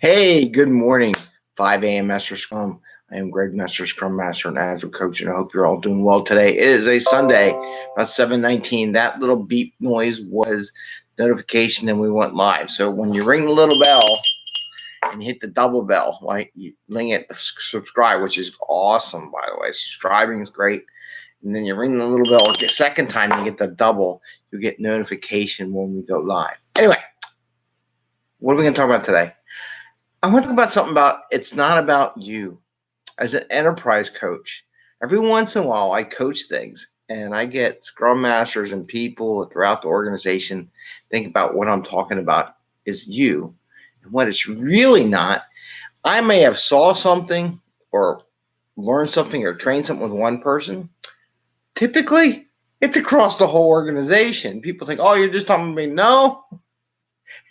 Hey, good morning, 5 a.m. Mester Scrum. I am Greg, Mester Scrum Master and Agile Coach, and I hope you're all doing well today. It is a Sunday, about 7:19. That little beep noise was notification, and we went live. So when you ring the little bell and you hit the double bell, right, you ring it, subscribe, which is awesome, by the way. Subscribing is great. And then you ring the little bell the second time, you get the double. You get notification when we go live. Anyway, what are we going to talk about today? I want to talk about something about it's not about you. As an enterprise coach, every once in a while I coach things and I get scrum masters and people throughout the organization think about what I'm talking about is you and what it's really not. I may have saw something or learned something or trained something with one person. Typically, it's across the whole organization. People think, oh, you're just talking to me. No,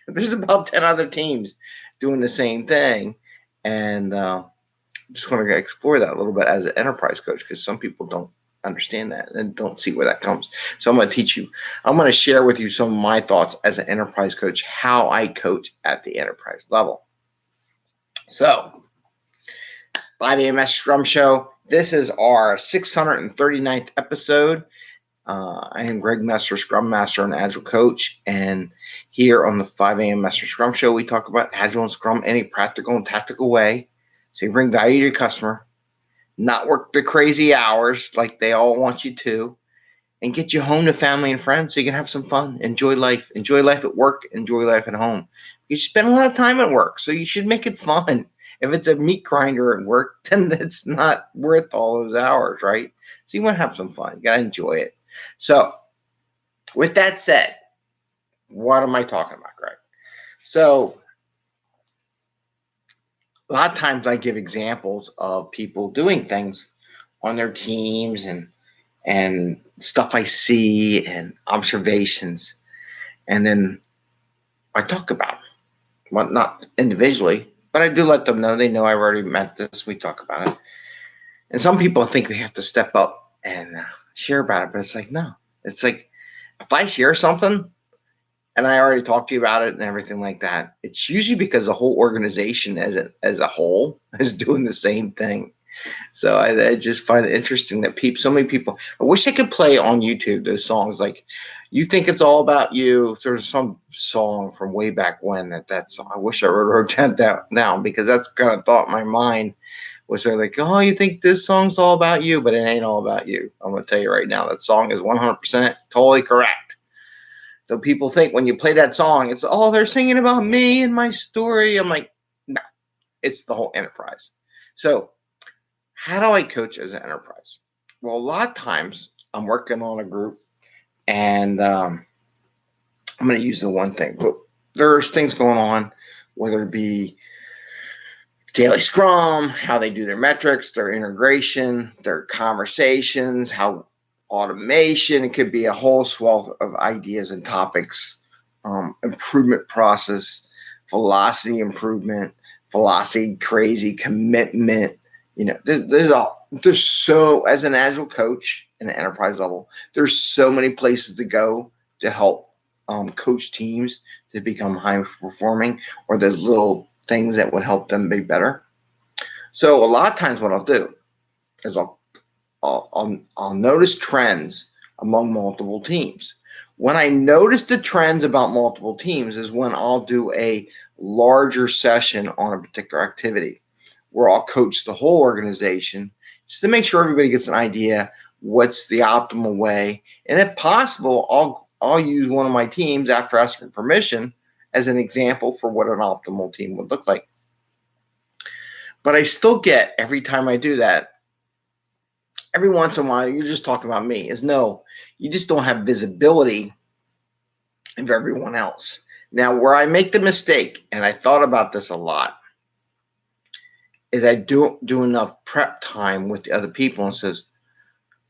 there's about 10 other teams doing the same thing. And just want to explore that a little bit as an enterprise coach, because some people don't understand that and don't see where that comes. So I'm going to teach you. I'm going to share with you some of my thoughts as an enterprise coach, how I coach at the enterprise level. So 5 a.m. Mester Scrum Show. This is our 639th episode. I am Greg, Mester Scrum Master and Agile Coach, and here on the 5 a.m. Mester Scrum Show, we talk about Agile and Scrum in a practical and tactical way, so you bring value to your customer, not work the crazy hours like they all want you to, and get you home to family and friends so you can have some fun, enjoy life at work, enjoy life at home. You spend a lot of time at work, so you should make it fun. If it's a meat grinder at work, then it's not worth all those hours, right? So you want to have some fun. You got to enjoy it. So with that said, what am I talking about, Greg? So a lot of times I give examples of people doing things on their teams and stuff I see and observations. And then I talk about them. Well, not individually, but I do let them know. They know I've already met this. We talk about it. And some people think they have to step up and share about it, but it's like, no. It's like, if I hear something and I already talked to you about it and everything like that, it's usually because the whole organization as a whole is doing the same thing. So I just find it interesting that so many people, I wish I could play on YouTube those songs like You Think It's All About You. There's some song from way back when that song. I wish I wrote that down, because that's kind of thought in my mind was like, oh, you think this song's all about you, but it ain't all about you. I'm going to tell you right now, that song is 100% totally correct. So people think when you play that song, it's, oh, they're singing about me and my story. I'm like, no, it's the whole enterprise. So how do I coach as an enterprise? Well, a lot of times I'm working on a group and I'm going to use the one thing, but there's things going on, whether it be daily scrum, how they do their metrics, their integration, their conversations, how automation, it could be a whole swath of ideas and topics, improvement process, velocity improvement, velocity crazy, commitment. There's so, as an Agile coach in an enterprise level, there's so many places to go to help coach teams to become high performing, or there's little things that would help them be better. So a lot of times what I'll do is I'll notice trends among multiple teams. When I notice the trends about multiple teams is when I'll do a larger session on a particular activity where I'll coach the whole organization just to make sure everybody gets an idea what's the optimal way. And if possible, I'll use one of my teams after asking permission as an example for what an optimal team would look like. But I still get, every time I do that, every once in a while, you're just talking about me, is no, you just don't have visibility of everyone else. Now, where I make the mistake, and I thought about this a lot, is I don't do enough prep time with the other people and says,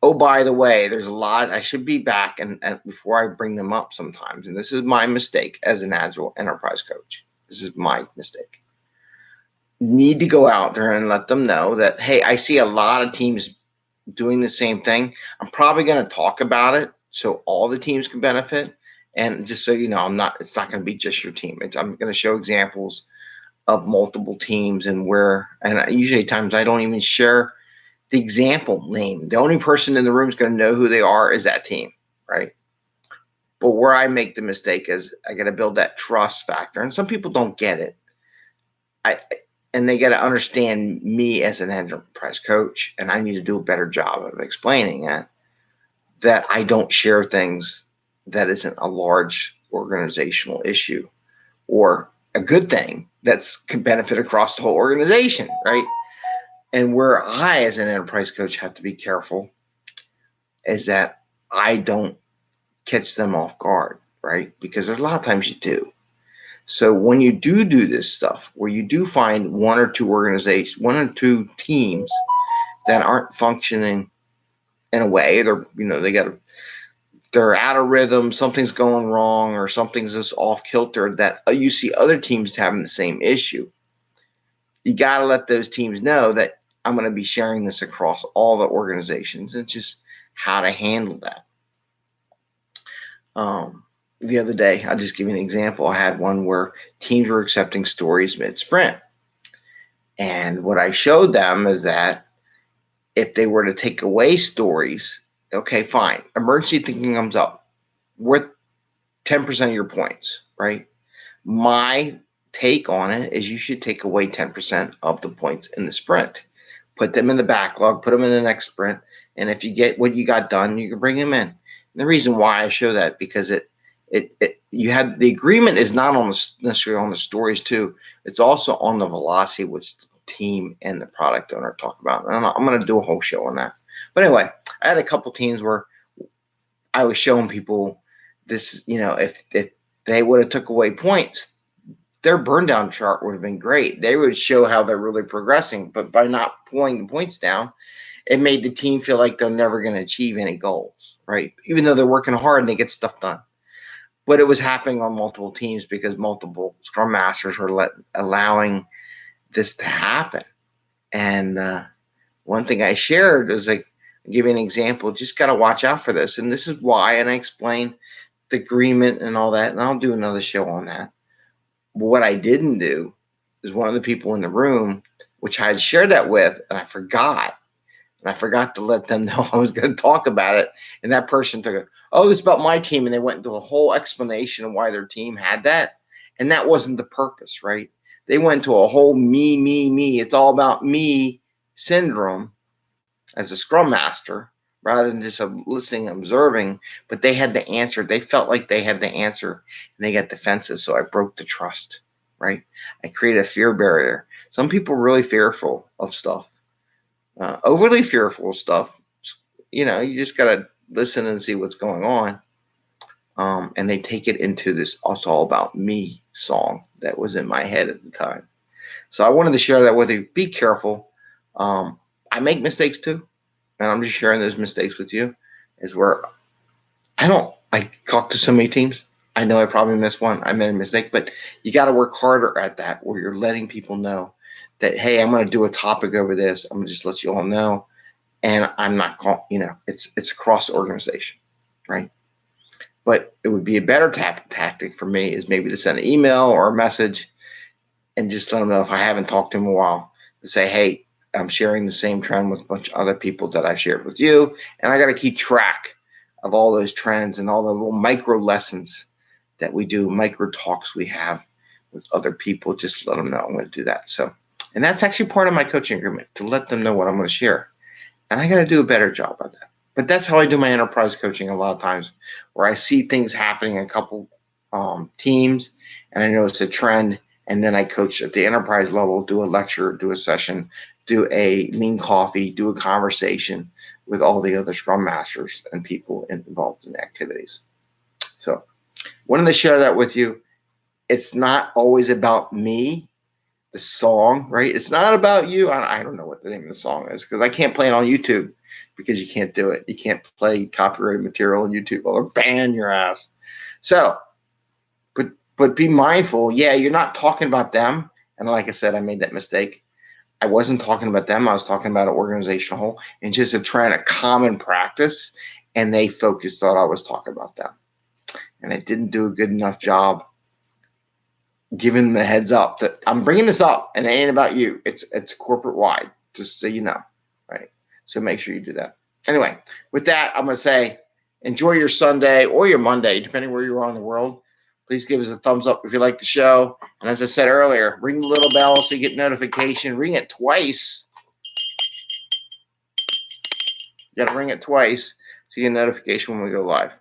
oh, by the way, there's a lot, I should be back and before I bring them up sometimes. And this is my mistake as an Agile enterprise coach. This is my mistake. Need to go out there and let them know that, hey, I see a lot of teams doing the same thing. I'm probably going to talk about it so all the teams can benefit. And just so you know, it's not going to be just your team. I'm going to show examples of multiple teams, and usually times I don't even share the example name. The only person in the room is going to know who they are is that team, right? But where I make the mistake is I got to build that trust factor, and some people don't get it. And they got to understand me as an enterprise coach, and I need to do a better job of explaining that I don't share things that isn't a large organizational issue or a good thing that's can benefit across the whole organization, right? And where I, as an enterprise coach, have to be careful is that I don't catch them off guard, right? Because there's a lot of times you do. So when you do this stuff, where you do find one or two teams that aren't functioning in a way, they're out of rhythm, something's going wrong, or something's just off kilter, that you see other teams having the same issue. You got to let those teams know that I'm going to be sharing this across all the organizations and just how to handle that. The other day, I'll just give you an example. I had one where teams were accepting stories mid-sprint. And what I showed them is that if they were to take away stories, okay, fine. Emergency thinking comes up. Worth 10% of your points, right? My take on it is you should take away 10% of the points in the sprint. Put them in the backlog, put them in the next sprint. And if you get what you got done, you can bring them in. And the reason why I show that, because you have the agreement is not necessarily on the stories too. It's also on the velocity which the team and the product owner talk about. And I'm going to do a whole show on that. But anyway, I had a couple teams where I was showing people this. If they would have took away points, their burn down chart would have been great. They would show how they're really progressing. But by not pulling the points down, it made the team feel like they're never going to achieve any goals, right? Even though they're working hard and they get stuff done. But it was happening on multiple teams because multiple Scrum Masters were allowing this to happen. And one thing I shared was I'll give you an example. Just got to watch out for this. And this is why, and I explained the agreement and all that, and I'll do another show on that. But what I didn't do is one of the people in the room, which I had shared that with, and I forgot. And I forgot to let them know I was going to talk about it. And that person took it, this is about my team. And they went into a whole explanation of why their team had that. And that wasn't the purpose, right? They went to a whole me. It's all about me syndrome as a Scrum Master, rather than just listening, observing. But they had the answer. They felt like they had the answer, and they got defensive. So I broke the trust, right? I created a fear barrier. Some people are really fearful of stuff. Overly fearful stuff, you just got to listen and see what's going on. And they take it into this "it's all about me" song that was in my head at the time. So I wanted to share that with you. Be careful. I make mistakes too. And I'm just sharing those mistakes with you, is where I talk to so many teams. I know I probably missed one. I made a mistake, but you got to work harder at that, where you're letting people know that, hey, I'm going to do a topic over this. I'm going to just let you all know. And I'm not calling, it's across the organization, right? But it would be a better tactic for me is maybe to send an email or a message and just let them know if I haven't talked to them in a while, to say, hey, I'm sharing the same trend with a bunch of other people that I shared with you. And I got to keep track of all those trends and all the little micro lessons that we do, micro talks we have with other people. Just let them know I'm going to do that. So, and that's actually part of my coaching agreement, to let them know what I'm going to share. And I got to do a better job of that. But that's how I do my enterprise coaching a lot of times, where I see things happening in a couple teams, and I notice a trend, and then I coach at the enterprise level, do a lecture, do a session, do a lean coffee, do a conversation with all the other Scrum Masters and people involved in activities. So wanted to share that with you. It's not always about me, the song, right? It's not about you. I don't know what the name of the song is, because I can't play it on YouTube, because you can't do it. You can't play copyrighted material on YouTube, or they'll ban your ass. So, but be mindful. Yeah, you're not talking about them. And like I said, I made that mistake. I wasn't talking about them. I was talking about an organizational whole, and just a trend, a common practice. And they thought I was talking about them. And I didn't do a good enough job giving them the heads up that I'm bringing this up and it ain't about you. It's corporate wide, just so you know, right? So make sure you do that. Anyway, with that, I'm going to say enjoy your Sunday or your Monday, depending where you are in the world. Please give us a thumbs up if you like the show. And as I said earlier, ring the little bell so you get notification. Ring it twice. You got to ring it twice so you get a notification when we go live.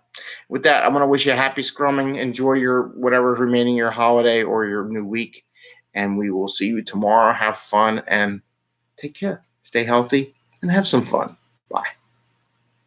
With that, I'm going to wish you a happy scrumming. Enjoy your whatever's remaining your holiday or your new week. And we will see you tomorrow. Have fun and take care. Stay healthy and have some fun. Bye.